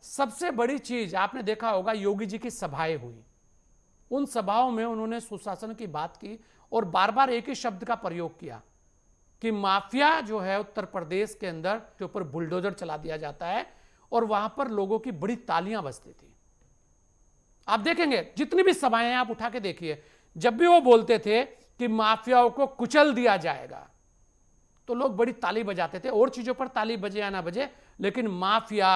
सबसे बड़ी चीज आपने देखा होगा, योगी जी की सभाएं हुई, उन सभाओं में उन्होंने सुशासन की बात की और बार बार एक ही शब्द का प्रयोग किया कि माफिया जो है उत्तर प्रदेश के अंदर के ऊपर बुलडोजर चला दिया जाता है, और वहां पर लोगों की बड़ी तालियां बजती थी। आप देखेंगे जितनी भी सभाएं हैं आप उठा के देखिए, जब भी वो बोलते थे कि माफियाओं को कुचल दिया जाएगा तो लोग बड़ी ताली बजाते थे। और चीजों पर ताली बजे या ना बजे, लेकिन माफिया,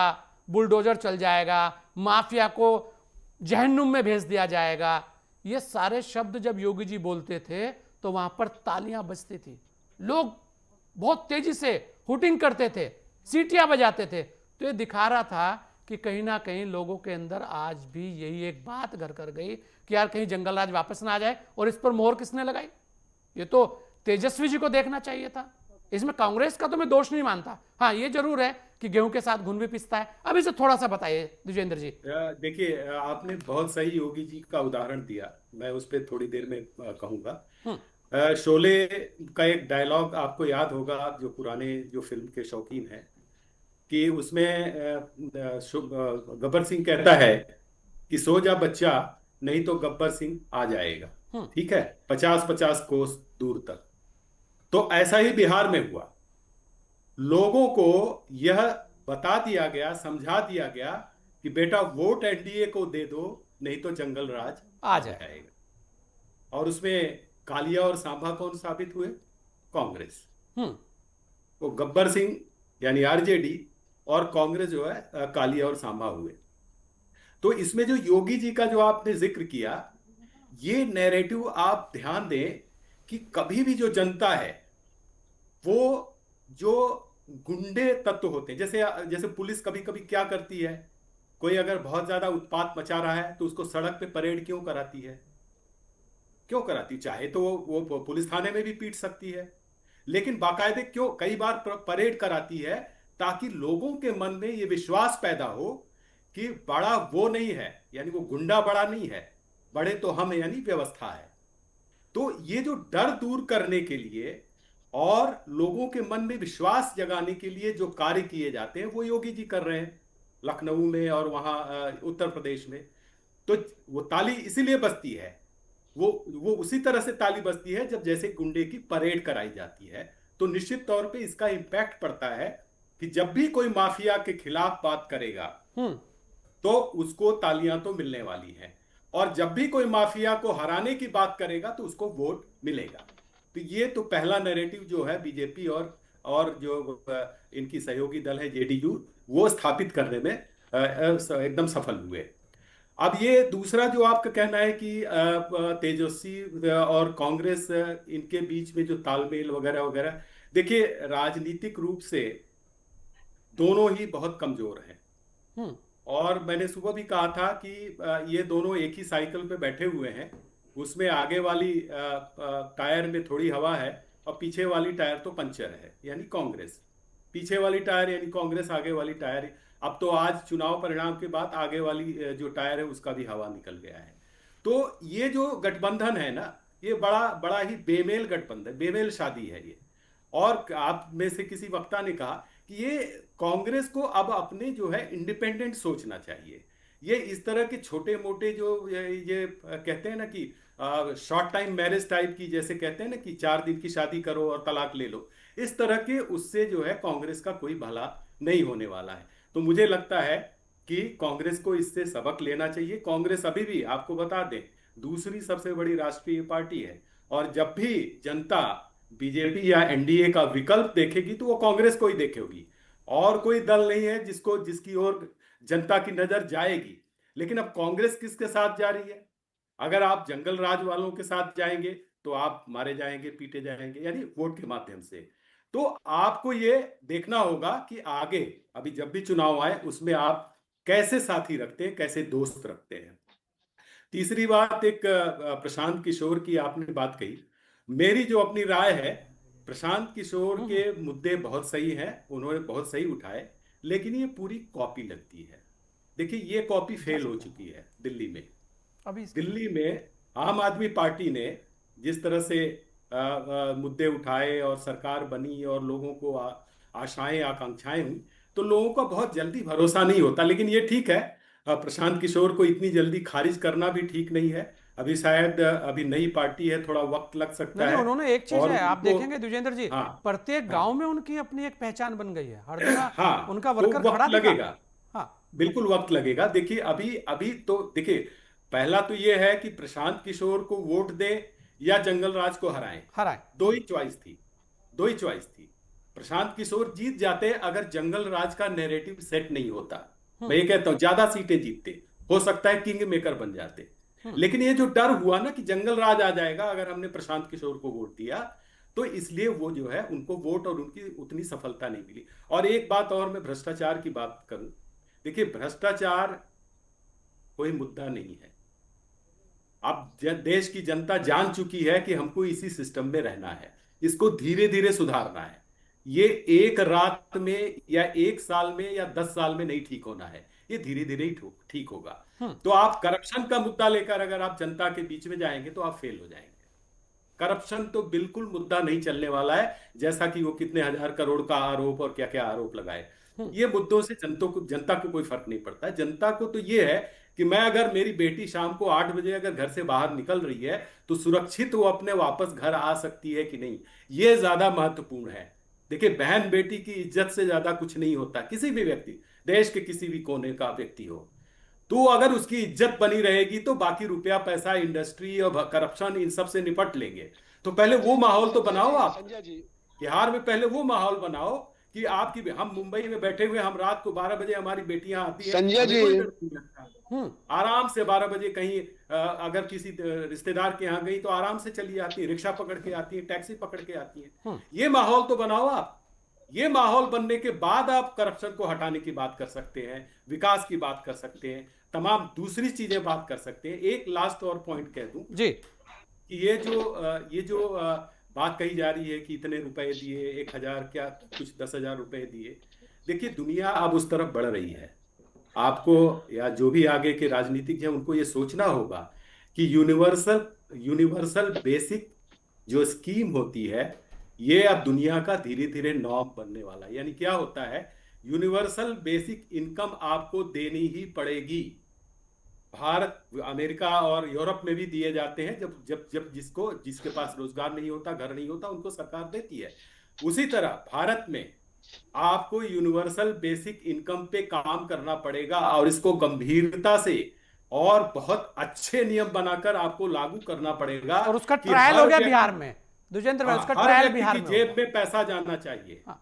बुलडोजर चल जाएगा, माफिया को जहन्नुम में भेज दिया जाएगा, ये सारे शब्द जब योगी जी बोलते थे तो वहां पर तालियां बजती थी, लोग बहुत तेजी से हुटिंग करते थे, सीटियां बजाते थे। तो ये दिखा रहा था कि कहीं ना कहीं लोगों के अंदर आज भी यही एक बात घर कर गई कि यार कहीं जंगल राज वापस ना आ जाए। और इस पर मोहर किसने लगाई? ये तो तेजस्वी जी को देखना चाहिए था। इसमें कांग्रेस का तो मैं दोष नहीं मानता, हाँ ये जरूर है कि गेहूं के साथ घुन भी पिसता है। अब इसे थोड़ा सा बताइए द्विजेंद्र जी। देखिए, आपने बहुत सही योगी जी का उदाहरण दिया, मैं उस पर थोड़ी देर में कहूंगा। हम्म। शोले का एक डायलॉग आपको याद होगा, आप जो पुराने जो फिल्म के शौकीन हैं, कि उसमें गब्बर सिंह कहता है कि सो जा बच्चा, नहीं तो गब्बर सिंह आ जाएगा। हम्म। ठीक है, 50-50 कोस दूर तक। तो ऐसा ही बिहार में हुआ। लोगों को यह बता दिया गया, समझा दिया गया कि बेटा वोट एनडीए को दे दो, नहीं तो जंगल राज आ आ जाए। जाएगा। और उसमें कालिया और सांभा कौन साबित हुए? कांग्रेस। हम्म। वो गब्बर सिंह यानी आरजेडी और कांग्रेस जो है कालिया और सांभा हुए। तो इसमें जो योगी जी का जो आपने जिक्र किया, ये नैरेटिव आप ध्यान दें कि कभी भी जो जनता है, वो जो गुंडे तत्व होते हैं, जैसे जैसे पुलिस कभी कभी क्या करती है, कोई अगर बहुत ज्यादा उत्पात मचा रहा है तो उसको सड़क पे परेड क्यों कराती है? क्यों कराती? चाहे तो वो पुलिस थाने में भी पीट सकती है, लेकिन बाकायदे क्यों कई बार परेड कराती है? ताकि लोगों के मन में ये विश्वास पैदा हो कि बड़ा वो नहीं है, यानी वो गुंडा बड़ा नहीं है, बड़े तो हम हैं, यानी व्यवस्था है। तो ये जो डर दूर करने के लिए और लोगों के मन में विश्वास जगाने के लिए जो कार्य किए जाते हैं, वो योगी जी कर रहे हैं लखनऊ में और वहां उत्तर प्रदेश में। तो वो ताली इसीलिए बजती है, वो उसी तरह से ताली बजती है जब जैसे गुंडे की परेड कराई जाती है। तो निश्चित तौर पे इसका इंपैक्ट पड़ता है कि जब भी कोई माफिया के खिलाफ बात करेगा हम्म। तो उसको तालियां तो मिलने वाली हैं, और जब भी कोई माफिया को हराने की बात करेगा तो उसको वोट मिलेगा। तो ये तो पहला नैरेटिव जो है बीजेपी और जो इनकी सहयोगी दल है जेडीयू, वो स्थापित करने में एकदम सफल हुए। अब ये दूसरा जो आपका कहना है कि तेजस्वी और कांग्रेस इनके बीच में जो तालमेल वगैरह वगैरह, देखिए राजनीतिक रूप से दोनों ही बहुत कमजोर हैं। हम्म। और मैंने सुबह भी कहा था कि ये दोनों एक ही साइकिल पे बैठे हुए हैं। उसमें आगे वाली टायर में थोड़ी हवा है और पीछे वाली टायर तो पंचर है, यानी कांग्रेस। पीछे वाली टायर यानी कांग्रेस, आगे वाली टायर, अब तो आज चुनाव परिणाम के बाद आगे वाली जो टायर है उसका भी हवा निकल गया है। तो ये जो गठबंधन है ना, ये बड़ा बड़ा ही बेमेल गठबंधन, बेमेल शादी है ये। और आप में से किसी वक्ता ने कहा कि ये कांग्रेस को अब अपने जो है इंडिपेंडेंट सोचना चाहिए। ये इस तरह के छोटे मोटे जो ये कहते हैं ना कि शॉर्ट टाइम मैरिज टाइप की, जैसे कहते हैं ना कि 4 दिन की शादी करो और तलाक ले लो, इस तरह के उससे जो है कांग्रेस का कोई भला नहीं होने वाला है। तो मुझे लगता है कि कांग्रेस को इससे सबक लेना चाहिए। कांग्रेस अभी भी आपको बता दें दूसरी सबसे बड़ी राष्ट्रीय पार्टी है, और जब भी जनता बीजेपी या एनडीए का विकल्प देखेगी तो वो कांग्रेस को ही देखेगी। और कोई दल नहीं है जिसको जिसकी ओर जनता की नजर जाएगी। लेकिन अब कांग्रेस किसके साथ जा रही है? अगर आप जंगल राज वालों के साथ जाएंगे तो आप मारे जाएंगे, पीटे जाएंगे, यानी वोट के माध्यम से। तो आपको ये देखना होगा कि आगे अभी जब भी चुनाव आए उसमें आप कैसे साथी रखते हैं, कैसे दोस्त रखते हैं। तीसरी बात, एक प्रशांत किशोर की आपने बात कही। मेरी जो अपनी राय है, प्रशांत किशोर हम्म। के मुद्दे बहुत सही हैं, उन्होंने बहुत सही उठाए, लेकिन ये पूरी कॉपी लगती है। देखिए ये कॉपी क्या फेल हो सकते हैं चुकी है दिल्ली में। अभी। दिल्ली में आम आदमी पार्टी ने जिस तरह से मुद्दे उठाए और सरकार बनी और लोगों को आशाएं आकांक्षाएं हुई, तो लोगों का बहुत जल्दी भरोसा नहीं होता। लेकिन ये ठीक है, प्रशांत किशोर को इतनी जल्दी खारिज करना भी ठीक नहीं है। अभी शायद अभी नई पार्टी है, थोड़ा वक्त लग नहीं सकता नहीं, है। उन्होंने एक चीज और है, आप उनको, देखेंगे द्विजेंद्र जी, हाँ प्रत्येक हाँ गांव में उनकी अपनी एक पहचान बन गई है, हर जगह हाँ, उनका तो वर्कर खड़ा वक्त दिखा। लगेगा, हाँ। बिल्कुल वक्त लगेगा। देखिए अभी अभी तो देखिए, पहला तो ये है कि प्रशांत किशोर को वोट दें या जंगल राज को हराएं। हराए। दो ही चॉइस थी, दो ही चॉइस थी। प्रशांत किशोर जीत जाते अगर जंगल राज का नैरेटिव सेट नहीं होता। मैं ये कहता हूं ज्यादा सीटें जीतते, हो सकता है किंग मेकर बन जाते। लेकिन ये जो डर हुआ ना कि जंगल राज आ जाएगा अगर हमने प्रशांत किशोर को वोट दिया, तो इसलिए वो जो है उनको वोट और उनकी उतनी सफलता नहीं मिली। और एक बात और, मैं भ्रष्टाचार की बात करूं। देखिए भ्रष्टाचार कोई मुद्दा नहीं है। अब देश की जनता जान चुकी है कि हमको इसी सिस्टम में रहना है, इसको धीरे धीरे सुधारना है। ये एक रात में या एक साल में या 10 साल में नहीं ठीक होना है, ये धीरे धीरे ही ठीक होगा। तो आप करप्शन का मुद्दा लेकर अगर आप जनता के बीच में जाएंगे तो आप फेल हो जाएंगे। करप्शन तो बिल्कुल मुद्दा नहीं चलने वाला है, जैसा कि वो कितने हजार करोड़ का आरोप और क्या क्या आरोप लगाए। ये मुद्दों से जनता को कोई फर्क नहीं पड़ता। जनता को तो ये है कि मैं, अगर मेरी बेटी शाम को 8 बजे अगर घर से बाहर निकल रही है तो सुरक्षित वो अपने वापस घर आ सकती है कि नहीं, ये ज्यादा महत्वपूर्ण है। देखिए बहन बेटी की इज्जत से ज्यादा कुछ नहीं होता। किसी भी व्यक्ति, देश के किसी भी कोने का व्यक्ति हो, तो अगर उसकी इज्जत बनी रहेगी तो बाकी रुपया पैसा, इंडस्ट्री और करप्शन, इन सब से निपट लेंगे। तो पहले वो माहौल तो संजय बनाओ जी, आप। संजय जी, बिहार में पहले वो माहौल बनाओ कि आपकी, हम मुंबई में बैठे हुए, हम रात को 12 बजे हमारी बेटियां आती हैं, संजय हमें जी, कोई डर नहीं लगता। हम्म। आराम से 12 बजे कहीं अगर किसी रिश्तेदार के यहाँ गई तो आराम से चली जाती है, रिक्शा पकड़ के आती है, टैक्सी पकड़ के आती है। ये माहौल तो बनाओ आप। ये माहौल बनने के बाद आप करप्शन को हटाने की बात कर सकते हैं, विकास की बात कर सकते हैं, तमाम दूसरी चीजें बात कर सकते हैं। एक लास्ट और पॉइंट कह दूं जी। कि ये जो बात कही जा रही है कि इतने रुपए दिए, 1,000 क्या कुछ 10,000 रुपए दिए। देखिए दुनिया अब उस तरफ बढ़ रही है। आपको या जो भी आगे के राजनीतिक हैं उनको ये सोचना होगा कि यूनिवर्सल यूनिवर्सल बेसिक जो स्कीम होती है, ये अब दुनिया का धीरे धीरे नॉर्म बनने वाला है। यानी क्या होता है, यूनिवर्सल बेसिक इनकम आपको देनी ही पड़ेगी। भारत, अमेरिका और यूरोप में भी दिए जाते हैं। जब जब जब जिसके पास रोजगार नहीं होता, घर नहीं होता, उनको सरकार देती है। उसी तरह भारत में आपको यूनिवर्सल बेसिक इनकम पे काम करना पड़ेगा और इसको गंभीरता से और बहुत अच्छे नियम बनाकर आपको लागू करना पड़ेगा और उसका कि ट्रायल हो हर गया व्यक्ति, बिहार में, द्विजेंद्र भाई, हाँ, उसका हर ट्रायल व्यक्ति बिहार की में हो जेब गया। में पैसा जाना चाहिए। हाँ।